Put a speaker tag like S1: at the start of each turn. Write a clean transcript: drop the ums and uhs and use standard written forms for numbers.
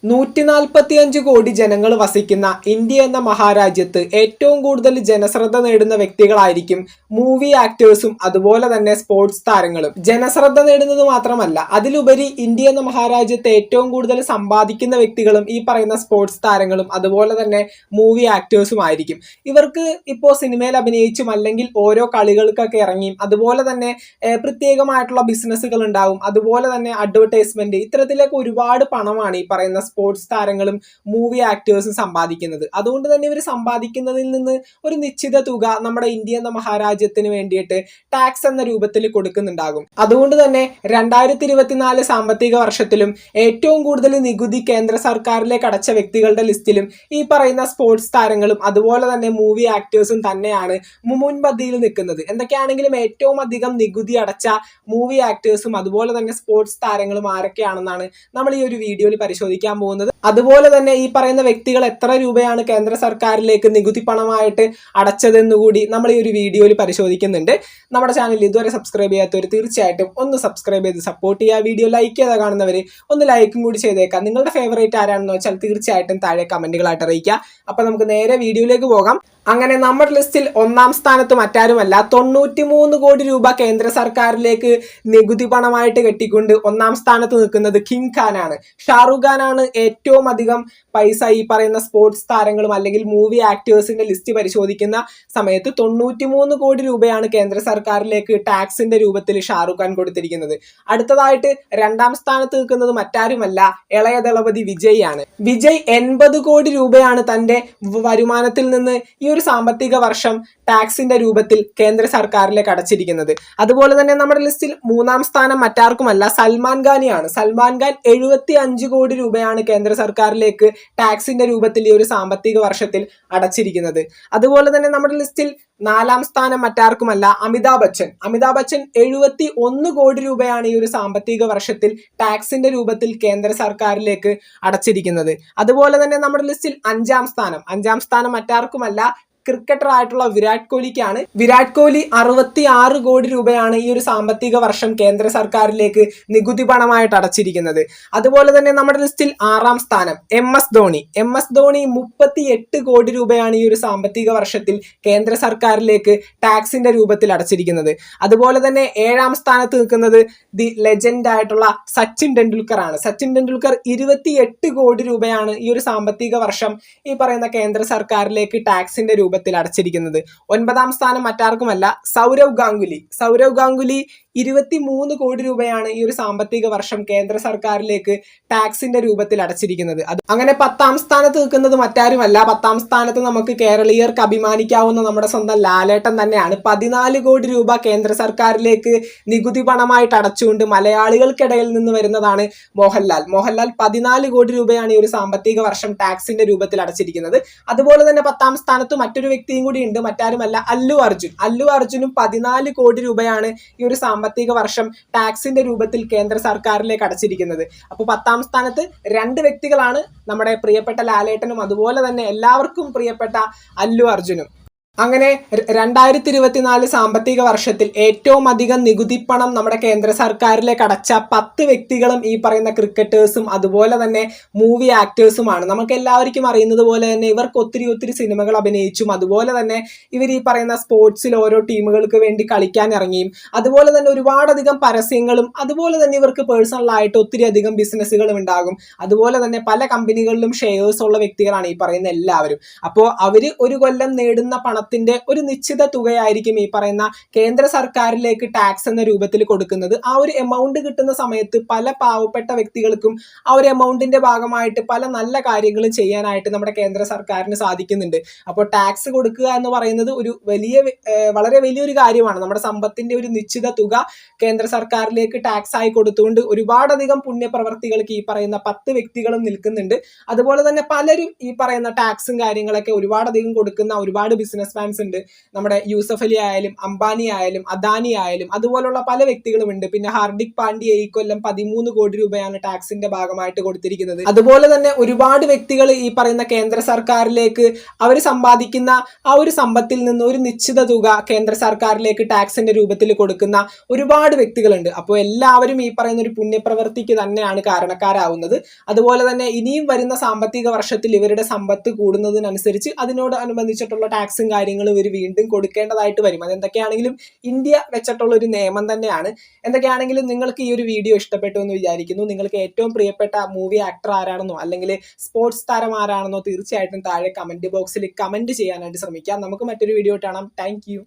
S1: 145 കോടി ജനങ്ങൾ വസിക്കുന്ന ഇന്ത്യ എന്ന മഹാരാജ്യത്ത് ഏറ്റവും കൂടുതൽ ജനശ്രദ്ധ നേടുന്ന വ്യക്തികളായിരിക്കും മൂവി ആക്ടേഴ്സും അതുപോലെ തന്നെ സ്പോർട്സ് താരങ്ങളും. ജനശ്രദ്ധ നേടുന്നത് മാത്രമല്ല, അതിലുപരി ഇന്ത്യ എന്ന മഹാരാജ്യത്ത് ഏറ്റവും കൂടുതൽ സമ്പാദിക്കുന്ന വ്യക്തികളും ഈ പറയുന്ന സ്പോർട്സ് താരങ്ങളും അതുപോലെ തന്നെ മൂവി ആക്ടേഴ്സും ആയിരിക്കും. ഇവർക്ക് ഇപ്പോൾ സിനിമയിൽ അഭിനയിച്ചും അല്ലെങ്കിൽ ഓരോ കളികൾക്കൊക്കെ ഇറങ്ങിയും അതുപോലെ തന്നെ പ്രത്യേകമായിട്ടുള്ള ബിസിനസ്സുകൾ ഉണ്ടാവും, അതുപോലെ തന്നെ അഡ്വർടൈസ്മെന്റ്, ഇത്തരത്തിലേക്ക് ഒരുപാട് പണമാണ് ഈ പറയുന്ന സ്പോർട്സ് താരങ്ങളും മൂവി ആക്ടേഴ്സും സമ്പാദിക്കുന്നത്. അതുകൊണ്ട് തന്നെ ഇവർ സമ്പാദിക്കുന്നതിൽ നിന്ന് ഒരു നിശ്ചിത തുക നമ്മുടെ ഇന്ത്യ എന്ന മഹാരാജ്യത്തിന് വേണ്ടിയിട്ട് ടാക്സ് എന്ന രൂപത്തിൽ കൊടുക്കുന്നുണ്ടാകും. അതുകൊണ്ട് തന്നെ 2024 സാമ്പത്തിക വർഷത്തിലും ഏറ്റവും കൂടുതൽ നികുതി കേന്ദ്ര സർക്കാരിലേക്ക് അടച്ച വ്യക്തികളുടെ ലിസ്റ്റിലും ഈ പറയുന്ന സ്പോർട്സ് താരങ്ങളും അതുപോലെ തന്നെ മൂവി ആക്ടേഴ്സും തന്നെയാണ് മുൻപന്തിയിൽ നിൽക്കുന്നത്. എന്തൊക്കെയാണെങ്കിലും ഏറ്റവും അധികം നികുതി അടച്ച മൂവി ആക്ടേഴ്സും അതുപോലെ തന്നെ സ്പോർട്സ് താരങ്ങളും ആരൊക്കെയാണെന്നാണ് നമ്മൾ ഈ ഒരു വീഡിയോയിൽ പരിശോധിക്കാൻ പോകുന്നത്. അതുപോലെ തന്നെ ഈ പറയുന്ന വ്യക്തികൾ എത്ര രൂപയാണ് കേന്ദ്ര സർക്കാരിലേക്ക് നികുതി പണമായിട്ട് അടച്ചതെന്നുകൂടി നമ്മൾ ഈ ഒരു വീഡിയോയിൽ പരിശോധിക്കുന്നുണ്ട്. നമ്മുടെ ചാനൽ ഇതുവരെ സബ്സ്ക്രൈബ് ചെയ്യാത്തവർ തീർച്ചയായിട്ടും ഒന്ന് സബ്സ്ക്രൈബ് ചെയ്ത് സപ്പോർട്ട് ചെയ്യുക. വീഡിയോ ലൈക്ക് ചെയ്താൽ കാണുന്നവർ ഒന്ന് ലൈക്കും കൂടി ചെയ്തേക്കാം. നിങ്ങളുടെ ഫേവറേറ്റ് ആരാണെന്ന് വെച്ചാൽ തീർച്ചയായിട്ടും താഴെ കമന്റുകളായിട്ട് അറിയിക്കുക. അപ്പൊ നമുക്ക് നേരെ വീഡിയോയിലേക്ക് പോകാം. അങ്ങനെ നമ്മുടെ ലിസ്റ്റിൽ ഒന്നാം സ്ഥാനത്ത് മറ്റാരുമല്ല, 93 കോടി രൂപ കേന്ദ്ര സർക്കാരിലേക്ക് നികുതി പണമായിട്ട് കെട്ടിക്കൊണ്ട് ഒന്നാം സ്ഥാനത്ത് നിൽക്കുന്നത് കിങ് ഖാനാണ്. ഷാറുഖ് ഖാനാണ് ഏറ്റവും അധികം പൈസ ഈ പറയുന്ന സ്പോർട്സ് താരങ്ങളും അല്ലെങ്കിൽ മൂവി ആക്ടേഴ്സിന്റെ ലിസ്റ്റ് പരിശോധിക്കുന്ന സമയത്ത് 93 കോടി രൂപയാണ് കേന്ദ്ര സർക്കാരിലേക്ക് ടാക്സിന്റെ രൂപത്തിൽ ഷാറുഖ് ഖാൻ കൊടുത്തിരിക്കുന്നത്. അടുത്തതായിട്ട് രണ്ടാം സ്ഥാനത്ത് നിൽക്കുന്നത് മറ്റാരുമല്ല, ഇളയ ദളപതി വിജയ് ആണ്. വിജയ് 80 കോടി രൂപയാണ് തന്റെ വരുമാനത്തിൽ നിന്ന് ഈ ഒരു സാമ്പത്തിക വർഷം ടാക്സിന്റെ രൂപത്തിൽ കേന്ദ്ര സർക്കാരിലേക്ക് അടച്ചിരിക്കുന്നത്. അതുപോലെ തന്നെ നമ്മുടെ ലിസ്റ്റിൽ മൂന്നാം സ്ഥാനം മറ്റാർക്കുമല്ല, സൽമാൻ ഖാനെയാണ്. സൽമാൻ ഖാൻ 75 കോടി രൂപയാണ് കേന്ദ്ര സർക്കാരിലേക്ക് ടാക്സിന്റെ രൂപത്തിൽ ഈ ഒരു സാമ്പത്തിക വർഷത്തിൽ അടച്ചിരിക്കുന്നത്. അതുപോലെ തന്നെ നമ്മുടെ ലിസ്റ്റിൽ നാലാം സ്ഥാനം മറ്റാർക്കുമല്ല, അമിതാഭ് ബച്ചൻ. അമിതാഭ് ബച്ചൻ 71 കോടി രൂപയാണ് ഈ ഒരു സാമ്പത്തിക വർഷത്തിൽ ടാക്സിന്റെ രൂപത്തിൽ കേന്ദ്ര സർക്കാരിലേക്ക് അടച്ചിരിക്കുന്നത്. അതുപോലെ തന്നെ നമ്മുടെ ലിസ്റ്റിൽ അഞ്ചാം സ്ഥാനം മറ്റാർക്കുമല്ല, ക്രിക്കറ്റർ ആയിട്ടുള്ള വിരാട് കോഹ്ലിക്കാണ്. വിരാട് കോഹ്ലി 66 കോടി രൂപയാണ് ഈ ഒരു സാമ്പത്തിക വർഷം കേന്ദ്ര സർക്കാരിലേക്ക് നികുതി പണമായിട്ട് അടച്ചിരിക്കുന്നത്. അതുപോലെ തന്നെ നമ്മുടെ ലിസ്റ്റിൽ ആറാം സ്ഥാനം MS ധോണി. MS ധോണി 38 കോടി രൂപയാണ് ഈ ഒരു സാമ്പത്തിക വർഷത്തിൽ കേന്ദ്ര സർക്കാരിലേക്ക് ടാക്സിന്റെ രൂപത്തിൽ അടച്ചിരിക്കുന്നത്. അതുപോലെ തന്നെ ഏഴാം സ്ഥാനത്ത് നിൽക്കുന്നത് ദി ലെജൻഡ് ആയിട്ടുള്ള സച്ചിൻ ടെണ്ടുൽക്കർ ആണ്. സച്ചിൻ ടെണ്ടുൽക്കർ 28 കോടി രൂപയാണ് ഈ ഒരു സാമ്പത്തിക വർഷം ഈ പറയുന്ന കേന്ദ്ര സർക്കാരിലേക്ക് ടാക്സിന്റെ രൂപത്തിൽ അടച്ചിരിക്കുന്നത്. ഒൻപതാം സ്ഥാനം മറ്റാർക്കുമല്ല, സൗരവ് ഗാംഗുലി 23 കോടി രൂപയാണ് ഈ ഒരു സാമ്പത്തിക വർഷം കേന്ദ്ര സർക്കാരിലേക്ക് ടാക്സിന്റെ രൂപത്തിൽ അടച്ചിരിക്കുന്നത്. അങ്ങനെ 10ാം സ്ഥാനത്ത് നിൽക്കുന്നത് മറ്റാരുമല്ല, 10ാം സ്ഥാനത്ത് നമുക്ക് കേരളീയർക്ക് അഭിമാനിക്കാവുന്ന നമ്മുടെ സ്വന്തം ലാലേട്ടൻ തന്നെയാണ്. 14 കോടി രൂപ കേന്ദ്ര സർക്കാരിലേക്ക് നികുതി പണമായിട്ട് അടച്ചുകൊണ്ട് മലയാളികൾക്കിടയിൽ നിന്ന് വരുന്നതാണ് മോഹൻലാൽ. 14 കോടി രൂപയാണ് ഈ ഒരു സാമ്പത്തിക വർഷം ടാക്സിന്റെ രൂപത്തിൽ അടച്ചിരിക്കുന്നത്. അതുപോലെ തന്നെ 10ാം സ്ഥാനത്ത് മറ്റൊരു വ്യക്തിയും കൂടി ഉണ്ട്, മറ്റാരുമല്ല, അല്ലു അർജുനും 14 കോടി രൂപയാണ് ഈ ഒരു സാമ്പത്തിക വർഷം ടാക്സിന്റെ രൂപത്തിൽ കേന്ദ്ര സർക്കാരിലേക്ക് അടച്ചിരിക്കുന്നത്. അപ്പോൾ 10ാം സ്ഥാനത്ത് 2 വ്യക്തികളാണ്, നമ്മുടെ പ്രിയപ്പെട്ട ലാലേട്ടനും അതുപോലെ തന്നെ എല്ലാവർക്കും പ്രിയപ്പെട്ട അല്ലു അർജുനും. അങ്ങനെ 2024 സാമ്പത്തിക വർഷത്തിൽ ഏറ്റവും അധികം നികുതി പണം നമ്മുടെ കേന്ദ്ര സർക്കാരിലേക്ക് അടച്ച 10 വ്യക്തികളും ഈ പറയുന്ന ക്രിക്കറ്റേഴ്സും അതുപോലെ തന്നെ മൂവി ആക്ടേഴ്സുമാണ്. നമുക്ക് എല്ലാവർക്കും അറിയുന്നത് പോലെ തന്നെ ഇവർക്ക് ഒത്തിരി സിനിമകൾ അഭിനയിച്ചും അതുപോലെ തന്നെ ഇവർ ഈ പറയുന്ന സ്പോർട്സിൽ ഓരോ ടീമുകൾക്ക് വേണ്ടി കളിക്കാൻ ഇറങ്ങിയും അതുപോലെ തന്നെ ഒരുപാടധികം പരസ്യങ്ങളും അതുപോലെ തന്നെ ഇവർക്ക് പേഴ്സണലായിട്ട് ഒത്തിരി അധികം ബിസിനസ്സുകളും ഉണ്ടാകും. അതുപോലെ തന്നെ പല കമ്പനികളിലും ഷെയർസ് ഉള്ള വ്യക്തികളാണ് ഈ പറയുന്ന എല്ലാവരും. അപ്പോൾ അവർ ഒരു കൊല്ലം നേടുന്ന പണത്തിന്റെ ഒരു നിശ്ചിത തുകയായിരിക്കും ഈ പറയുന്ന കേന്ദ്ര സർക്കാരിലേക്ക് ടാക്സ് എന്ന രൂപത്തിൽ കൊടുക്കുന്നത്. ആ ഒരു എമൗണ്ട് കിട്ടുന്ന സമയത്ത് പല പാവപ്പെട്ട വ്യക്തികൾക്കും ആ ഒരു എമൗണ്ടിന്റെ ഭാഗമായിട്ട് പല നല്ല കാര്യങ്ങളും ചെയ്യാനായിട്ട് നമ്മുടെ കേന്ദ്ര സർക്കാരിന് സാധിക്കുന്നുണ്ട്. അപ്പോൾ ടാക്സ് കൊടുക്കുക എന്ന് പറയുന്നത് ഒരു വളരെ വലിയൊരു കാര്യമാണ്. നമ്മുടെ സമ്പത്തിന്റെ ഒരു നിശ്ചിത തുക കേന്ദ്ര സർക്കാരിലേക്ക് ടാക്സ് ആയി കൊടുത്തുകൊണ്ട് ഒരുപാടധികം പുണ്യപ്രവർത്തികൾക്ക് ഈ പറയുന്ന 10 വ്യക്തികളും നിൽക്കുന്നുണ്ട്. അതുപോലെ തന്നെ പലരും ഈ പറയുന്ന ടാക്സും കാര്യങ്ങളൊക്കെ ഒരുപാടധികം കൊടുക്കുന്ന ഒരുപാട് ബിസിനസ് മാൻസ് ഉണ്ട്. നമ്മുടെ യൂസഫ് അലി ആയാലും അംബാനി ആയാലും അദാനി ആയാലും അതുപോലുള്ള പല വ്യക്തികളും ഉണ്ട്. പിന്നെ ഹാർദിക് പാണ്ഡ്യ ഈ കൊല്ലം 13 കോടി രൂപയാണ് ടാക്സിന്റെ ഭാഗമായിട്ട് കൊടുത്തിരിക്കുന്നത്. അതുപോലെ തന്നെ ഒരുപാട് വ്യക്തികൾ ഈ പറയുന്ന കേന്ദ്ര സർക്കാരിലേക്ക് അവർ സമ്പാദിക്കുന്ന ആ ഒരു സമ്പത്തിൽ നിന്ന് ഒരു നിശ്ചിത തുക കേന്ദ്ര സർക്കാരിലേക്ക് ടാക്സിന്റെ രൂപത്തിൽ കൊടുക്കുന്ന ഒരുപാട് വ്യക്തികളുണ്ട്. അപ്പോൾ എല്ലാവരും ഈ പറയുന്ന ഒരു പുണ്യപ്രവൃത്തിക്ക് തന്നെയാണ് കാരണക്കാരാവുന്നത്. അതുപോലെ തന്നെ ഇനിയും വരുന്ന സാമ്പത്തിക വർഷത്തിൽ ഇവരുടെ സമ്പത്ത് കൂടുന്നതിനനുസരിച്ച് അതിനോടനുബന്ധിച്ചിട്ടുള്ള ടാക്സും കാര്യങ്ങളും ഇവർ വീണ്ടും കൊടുക്കേണ്ടതായിട്ട് വരും. അതെന്തൊക്കെയാണെങ്കിലും ഇന്ത്യ വെച്ചിട്ടുള്ള ഒരു നിയമം തന്നെയാണ്. എന്തൊക്കെയാണെങ്കിലും നിങ്ങൾക്ക് ഈ ഒരു വീഡിയോ ഇഷ്ടപ്പെട്ടു എന്ന് വിചാരിക്കുന്നു. നിങ്ങൾക്ക് ഏറ്റവും പ്രിയപ്പെട്ട മൂവി ആക്ടർ ആരാണെന്നോ അല്ലെങ്കിൽ സ്പോർട്സ് താരം ആരാണെന്നോ തീർച്ചയായിട്ടും താഴെ കമന്റ് ബോക്സിൽ കമന്റ് ചെയ്യാനായിട്ട് ശ്രമിക്കാം. നമുക്ക് മറ്റൊരു വീഡിയോ കാണാം. Thank you.